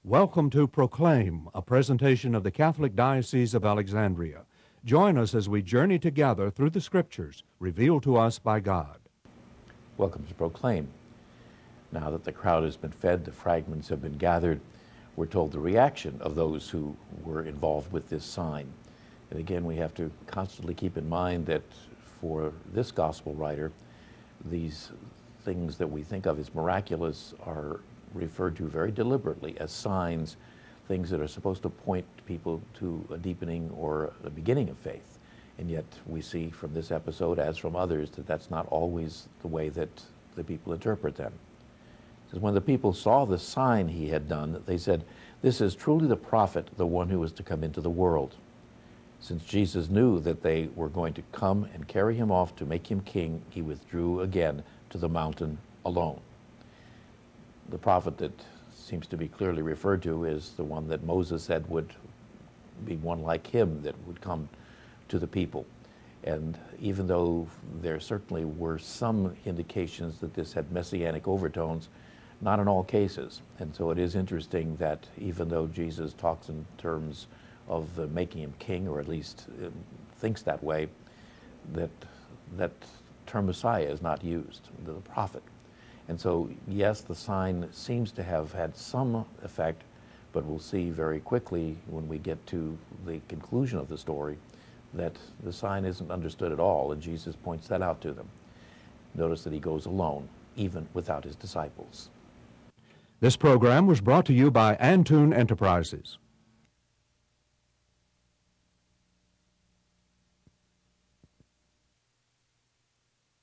Welcome to Proclaim, a presentation of the Catholic Diocese of Alexandria. Join us as we journey together through the Scriptures revealed to us by God. Welcome to Proclaim. Now that the crowd has been fed, the fragments have been gathered, we're told the reaction of those who were involved with this sign. And again, we have to constantly keep in mind that for this gospel writer, these things that we think of as miraculous are referred to very deliberately as signs, things that are supposed to point people to a deepening or a beginning of faith. And yet we see from this episode, as from others, that that's not always the way that the people interpret them. It says, when the people saw the sign he had done, they said, "This is truly the prophet, the one who is to come into the world." Since Jesus knew that they were going to come and carry him off to make him king, he withdrew again to the mountain alone. The prophet that seems to be clearly referred to is the one that Moses said would be one like him that would come to the people. And even though there certainly were some indications that this had messianic overtones, not in all cases. And so it is interesting that even though Jesus talks in terms of making him king, or at least thinks that way, that term Messiah is not used, the prophet. And so, yes, the sign seems to have had some effect, but we'll see very quickly when we get to the conclusion of the story that the sign isn't understood at all, and Jesus points that out to them. Notice that he goes alone, even without his disciples. This program was brought to you by Antoon Enterprises.